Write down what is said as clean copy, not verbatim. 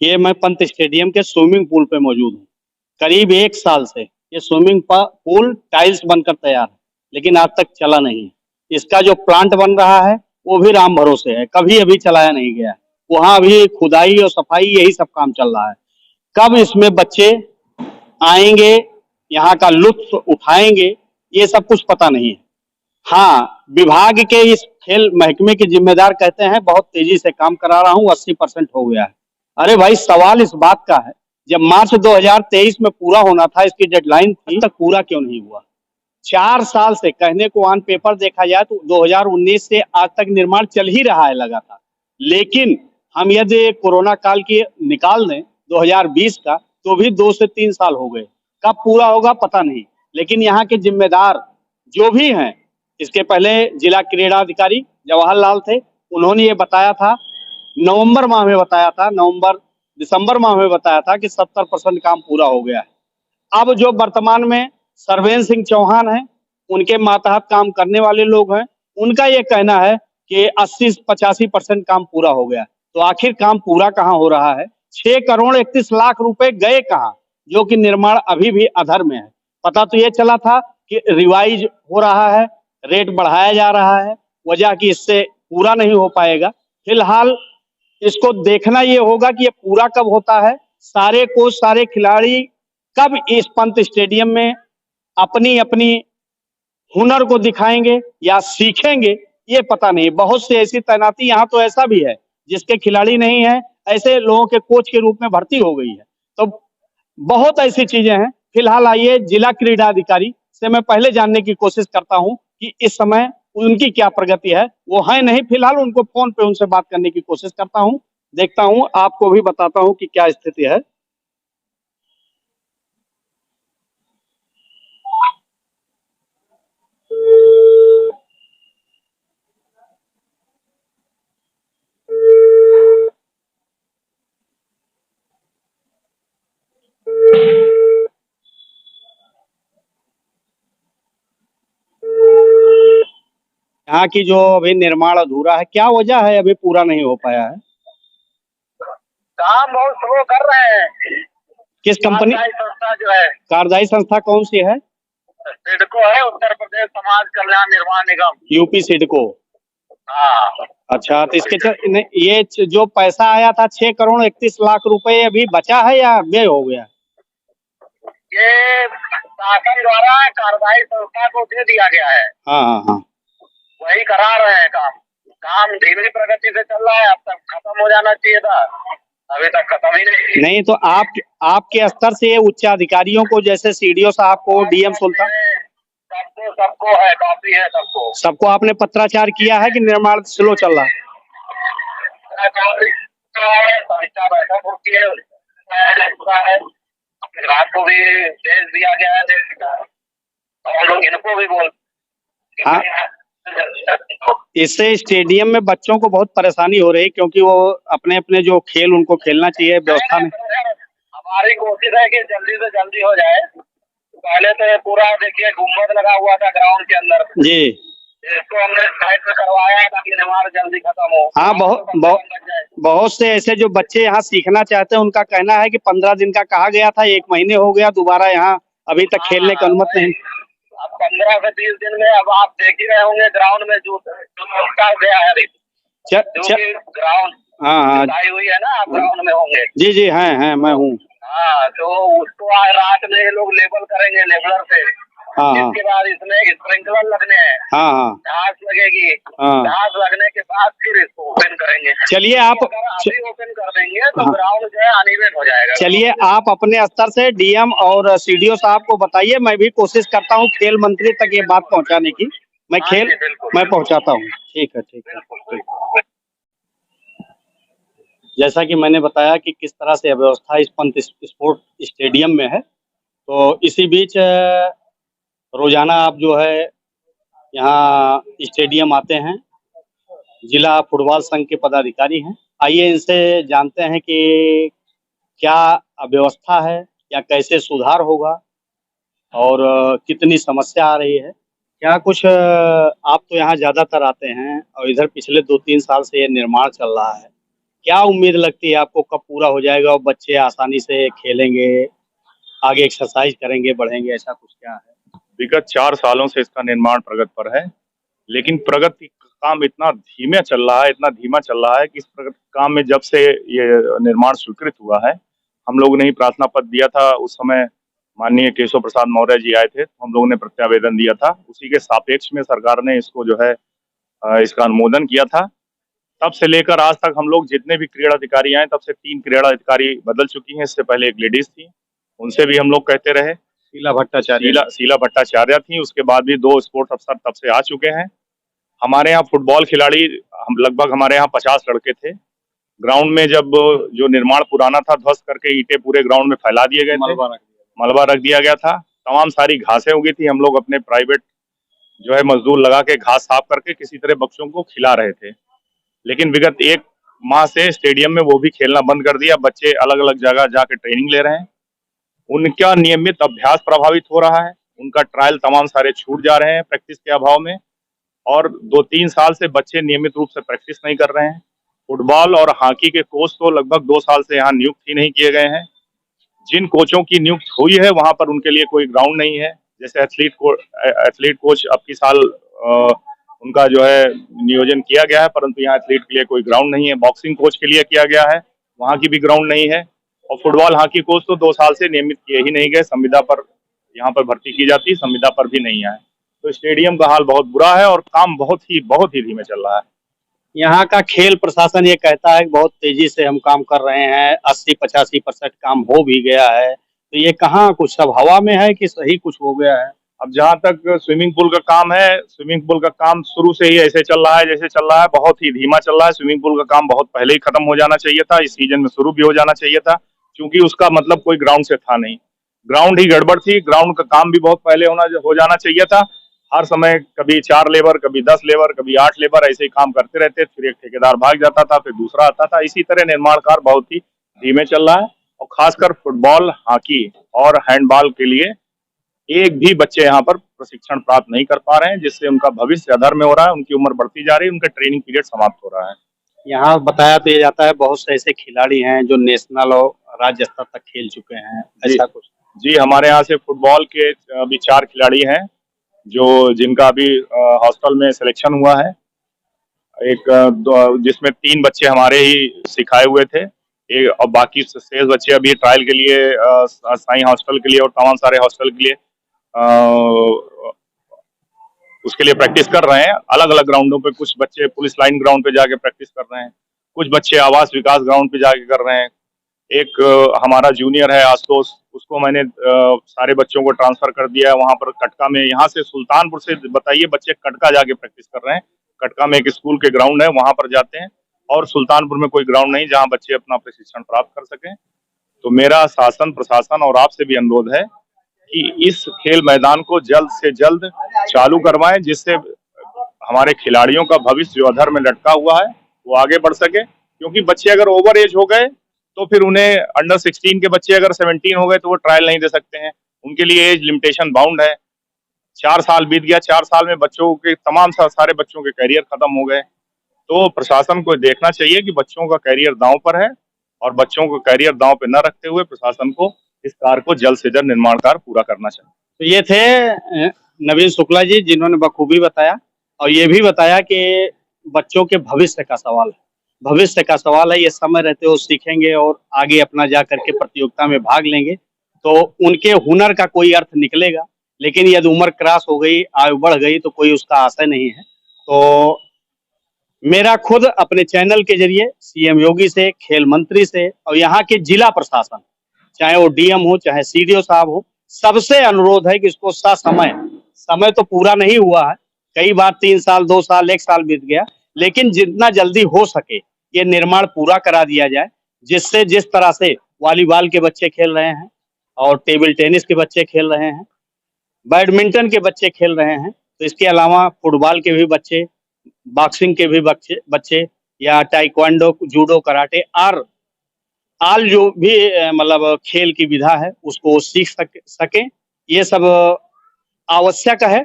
ये मैं पंत स्टेडियम के स्विमिंग पूल पे मौजूद हूँ। करीब 1 साल से ये स्विमिंग पूल टाइल्स बनकर तैयार है, लेकिन आज तक चला नहीं है। इसका जो प्लांट बन रहा है, वो भी राम भरोसे है, कभी अभी चलाया नहीं गया है। वहाँ अभी खुदाई और सफाई यही सब काम चल रहा है। कब इसमें बच्चे आएंगे, यहाँ का लुत्फ उठाएंगे, ये सब कुछ पता नहीं है। हाँ, विभाग के इस खेल महकमे के जिम्मेदार कहते हैं बहुत तेजी से काम करा रहा हूँ, 80% हो गया है। अरे भाई, सवाल इस बात का है, जब मार्च 2023 में पूरा होना था, इसकी डेडलाइन थी, अब तक पूरा क्यों नहीं हुआ? 4 साल से कहने को ऑन पेपर देखा जाए तो 2019 से आज तक निर्माण चल ही रहा है लगातार। लेकिन हम यदि कोरोना काल की निकाल दें 2020 का, तो भी 2 से 3 साल हो गए। कब पूरा होगा पता नहीं। लेकिन यहाँ के जिम्मेदार जो भी हैं, इसके पहले जिला क्रीड़ा अधिकारी जवाहरलाल थे, उन्होंने ये बताया था, नवंबर माह में बताया था, दिसंबर माह में बताया था कि 70% काम पूरा हो गया है। अब जो वर्तमान में सरवेन सिंह चौहान हैं, उनके मातहत काम करने वाले लोग हैं, उनका ये कहना है कि 80-85% काम पूरा हो गया। तो आखिर काम पूरा कहाँ हो रहा है? 6 करोड़ 31 लाख रुपए गए कहाँ, जो कि निर्माण अभी भी अधर में है। पता तो ये चला था कि रिवाइज हो रहा है, रेट बढ़ाया जा रहा है, वजह कि इससे पूरा नहीं हो पाएगा। फिलहाल इसको देखना ये होगा कि ये पूरा कब होता है, सारे कोच सारे खिलाड़ी कब इस पंत स्टेडियम में अपनी अपनी हुनर को दिखाएंगे या सीखेंगे, ये पता नहीं। बहुत से ऐसी तैनाती यहाँ तो ऐसा भी है जिसके खिलाड़ी नहीं है, ऐसे लोगों के कोच के रूप में भर्ती हो गई है। तो बहुत ऐसी चीजें हैं। फिलहाल आइए जिला क्रीड़ा अधिकारी से मैं पहले जानने की कोशिश करता हूँ कि इस समय उनकी क्या प्रगति है। वो है नहीं, फिलहाल उनको फोन पे उनसे बात करने की कोशिश करता हूँ, देखता हूँ, आपको भी बताता हूँ कि क्या स्थिति है। यहाँ की जो अभी निर्माण अधूरा है, क्या वजह है अभी पूरा नहीं हो पाया है? काम बहुत स्लो कर रहे हैं। किस कंपनी? कार्यदायी संस्था जो है, कार्यदायी संस्था कौन सी है? सिडको है, उत्तर प्रदेश समाज कल्याण निर्माण निगम, यूपी सिडको। हाँ। अच्छा, तो ये जो पैसा आया था 6 करोड़ 31 लाख रुपए, अभी बचा है या व्यय हो गया? ये शासन द्वारा कार्यदायी संस्था को दे दिया गया है। हाँ हाँ हाँ, वही करा रहे हैं काम। काम धीमी प्रगति से चल रहा है, अब तक खत्म हो जाना चाहिए था, अभी तक खत्म ही नहीं। तो आपके स्तर से उच्च अधिकारियों को, जैसे सीडीओ साहब को, डीएम सुल्तान, सबको है, कॉपी है सबको आपने पत्राचार किया है कि निर्माण स्लो चल रहा है? समीक्षा बैठक होती है, रात को भी भेज दिया गया है और लोग इनको भी बोल। हाँ, इससे स्टेडियम में बच्चों को बहुत परेशानी हो रही है, क्योंकि वो अपने अपने जो खेल उनको खेलना चाहिए व्यवस्था में। हमारी कोशिश है कि जल्दी से जल्दी हो जाए। पहले तो पूरा देखिए गुम्बद लगा हुआ था ग्राउंड के अंदर जी, इसको हमने साइड में करवाया ताकि निर्माण जल्दी खत्म हो। हाँ, बहुत से ऐसे जो बच्चे यहाँ सीखना चाहते हैं, उनका कहना है कि 15 दिन का कहा गया था, 1 महीने हो गया, दोबारा यहाँ अभी तक खेलने की अनुमति नहीं। अब 15 से 20 दिन में अब आप देख ही रहे होंगे ग्राउंड में जो गया है ग्राउंड। हाँ हुई है ना, आप ग्राउंड में होंगे? जी जी, है मैं हूँ। हाँ, तो उसको आज रात में ये लोग लेबल करेंगे लेबलर से। हाँ, इसके बाद इसमें स्प्रिंकलर लगने हैं। हाँ, घास लगेगी। घास लगने के बाद फिर इसको ओपन करेंगे। चलिए, आप अभी ओपन कर देंगे तो ग्राउंड जो है अनइवन हो जाएगा। चलिए, आप अपने स्तर से डीएम और सीडीओ साहब को बताइए, मैं भी कोशिश करता हूँ खेल मंत्री तक ये बात पहुँचाने की। मैं पहुँचाता हूँ। ठीक है। जैसा कि मैंने बताया कि किस तरह से व्यवस्था इस पंत स्पोर्ट स्टेडियम में है, तो इसी बीच रोजाना आप जो है यहाँ स्टेडियम आते हैं, जिला फुटबॉल संघ के पदाधिकारी हैं। आइए इनसे जानते हैं कि क्या व्यवस्था है या कैसे सुधार होगा और कितनी समस्या आ रही है। क्या कुछ आप तो यहाँ ज्यादातर आते हैं और इधर पिछले 2-3 साल से ये निर्माण चल रहा है, क्या उम्मीद लगती है आपको, कब पूरा हो जाएगा और बच्चे आसानी से खेलेंगे, आगे एक्सरसाइज करेंगे, बढ़ेंगे, ऐसा कुछ क्या है? विगत 4 सालों से इसका निर्माण प्रगति पर है, लेकिन प्रगति का काम इतना धीमे चल रहा है, इतना धीमा चल रहा है कि इस प्रगति काम में जब से ये निर्माण स्वीकृत हुआ है, हम लोगों ने ही प्रार्थना पत्र दिया था। उस समय माननीय केशव प्रसाद मौर्य जी आए थे, तो हम लोगों ने प्रत्यावेदन दिया था। उसी के सापेक्ष में सरकार ने इसको जो है इसका अनुमोदन किया था। तब से लेकर आज तक हम लोग जितने भी क्रीड़ा अधिकारी आए, तब से 3 क्रीड़ा अधिकारी बदल चुकी हैं। इससे पहले एक लेडीज थी, उनसे भी हम लोग कहते रहे। शीला भट्टाचार्य थी, उसके बाद भी 2 स्पोर्ट्स अफसर तब से आ चुके हैं। हमारे यहाँ फुटबॉल खिलाड़ी हम लगभग हमारे यहाँ 50 लड़के थे। ग्राउंड में जब जो निर्माण पुराना था ध्वस्त करके ईंटें पूरे ग्राउंड में फैला दिए गए थे, मलबा रख दिया गया था, तमाम सारी घासें उगी थी। हम लोग अपने प्राइवेट जो है मजदूर लगा के घास साफ करके किसी तरह बच्चों को खिला रहे थे। लेकिन विगत 1 माह से स्टेडियम में वो भी खेलना बंद कर दिया। बच्चे अलग अलग जगह जाके ट्रेनिंग ले रहे हैं, उनका नियमित अभ्यास प्रभावित हो रहा है, उनका ट्रायल तमाम सारे छूट जा रहे हैं प्रैक्टिस के अभाव में, और 2-3 साल से बच्चे नियमित रूप से प्रैक्टिस नहीं कर रहे हैं। फुटबॉल और हॉकी के कोच तो लगभग 2 साल से यहाँ नियुक्त ही नहीं किए गए हैं। जिन कोचों की नियुक्त हुई है वहां पर उनके लिए कोई ग्राउंड नहीं है। जैसे एथलीट कोच अब की साल उनका जो है नियोजन किया गया है, परंतु यहाँ एथलीट के लिए कोई ग्राउंड नहीं है। बॉक्सिंग कोच के लिए किया गया है, वहां की भी ग्राउंड नहीं है। और फुटबॉल हॉकी कोच तो 2 साल से नियमित किए ही नहीं गए। संविदा पर यहाँ पर भर्ती की जाती, संविदा पर भी नहीं आए। तो स्टेडियम का हाल बहुत बुरा है और काम बहुत ही धीमे चल रहा है। यहाँ का खेल प्रशासन ये कहता है कि बहुत तेजी से हम काम कर रहे हैं, 80-85% काम हो भी गया है। तो ये कहाँ कुछ सब हवा में है कि सही कुछ हो गया है? अब जहाँ तक स्विमिंग पूल का काम है, स्विमिंग पूल का काम शुरू से ही ऐसे चल रहा है जैसे चल रहा है, बहुत ही धीमा चल रहा है। स्विमिंग पूल का काम बहुत पहले ही खत्म हो जाना चाहिए था, इस सीजन में शुरू भी हो जाना चाहिए था, क्योंकि उसका मतलब कोई ग्राउंड से था नहीं। ग्राउंड ही गड़बड़ थी, ग्राउंड का काम भी बहुत पहले हो जाना चाहिए था। हर समय कभी 4 लेबर, कभी 10 लेबर, कभी 8 लेबर ऐसे ही काम करते रहते, फिर एक ठेकेदार भाग जाता था, फिर दूसरा आता था। इसी तरह निर्माण कार्य बहुत ही धीमे चल रहा है। और खासकर फुटबॉल, हॉकी और हैंडबॉल के लिए एक भी बच्चे यहाँ पर प्रशिक्षण प्राप्त नहीं कर पा रहे हैं, जिससे उनका भविष्य अधर में हो रहा है, उनकी उम्र बढ़ती जा रही है, उनका ट्रेनिंग पीरियड समाप्त हो रहा है। यहाँ बताया तो ये जाता है बहुत से ऐसे खिलाड़ी हैं जो नेशनल और राज्य स्तर तक खेल चुके हैं, ऐसा कुछ? जी, हमारे यहाँ से फुटबॉल के अभी 4 खिलाड़ी हैं जो जिनका अभी हॉस्टल में सिलेक्शन हुआ है। जिसमें 3 बच्चे हमारे ही सिखाए हुए थे, और बाकी शेष बच्चे अभी ट्रायल के लिए साई हॉस्टल के लिए और तमाम सारे हॉस्टल के लिए उसके लिए प्रैक्टिस कर रहे हैं। अलग अलग ग्राउंडों पे कुछ बच्चे पुलिस लाइन ग्राउंड पे जाके प्रैक्टिस कर रहे हैं, कुछ बच्चे आवास विकास ग्राउंड पे जाके कर रहे हैं। एक हमारा जूनियर है आशुतोष, उसको मैंने सारे बच्चों को ट्रांसफर कर दिया है वहां पर कटका में। यहाँ से सुल्तानपुर से बताइए बच्चे कटका जाके प्रैक्टिस कर रहे हैं। कटका में एक स्कूल के ग्राउंड है, वहां पर जाते हैं, और सुल्तानपुर में कोई ग्राउंड नहीं जहाँ बच्चे अपना प्रशिक्षण प्राप्त कर सकें। तो मेरा शासन, प्रशासन और आपसे भी अनुरोध है कि इस खेल मैदान को जल्द से जल्द चालू करवाएं, जिससे हमारे खिलाड़ियों का भविष्य जो अधर में लटका हुआ है वो आगे बढ़ सके। क्योंकि बच्चे अगर ओवर एज हो गए तो फिर उन्हें अंडर 16 के बच्चे अगर 17 हो गए तो वो ट्रायल नहीं दे सकते हैं, उनके लिए एज लिमिटेशन बाउंड है। 4 साल बीत गया, 4 साल में बच्चों के तमाम सारे बच्चों के करियर खत्म हो गए। तो प्रशासन को देखना चाहिए कि बच्चों का करियर दांव पर है, और बच्चों को करियर दांव पे न रखते हुए प्रशासन को इस कार्य को जल्द से जल्द निर्माण कार्य पूरा करना चाहिए। तो ये थे नवीन शुक्ला जी, जिन्होंने बखूबी बताया और ये भी बताया कि बच्चों के भविष्य का सवाल है, भविष्य का सवाल है। ये समय रहते वो सीखेंगे और आगे अपना जा करके प्रतियोगिता में भाग लेंगे तो उनके हुनर का कोई अर्थ निकलेगा। लेकिन यदि उम्र क्रॉस हो गई, आयु बढ़ गई, तो कोई उसका आशय नहीं है। तो मेरा खुद अपने चैनल के जरिए सीएम योगी से, खेल मंत्री से और यहाँ के जिला प्रशासन, चाहे वो डीएम हो चाहे सीडीओ साहब हो, सबसे अनुरोध है कि इसको समय तो पूरा नहीं हुआ है, कई बार 3 साल, 2 साल, 1 साल बीत गया, लेकिन जितना जल्दी हो सके ये निर्माण पूरा करा दिया जाए, जिससे जिस तरह से वॉलीबॉल के बच्चे खेल रहे हैं और टेबल टेनिस के बच्चे खेल रहे हैं, बैडमिंटन के बच्चे खेल रहे हैं, तो इसके अलावा फुटबॉल के भी बच्चे, बॉक्सिंग के भी बच्चे या टाइक्वांडो, जूडो, कराटे और आल जो भी मतलब खेल की विधा है उसको सीख सकें। ये सब आवश्यक है।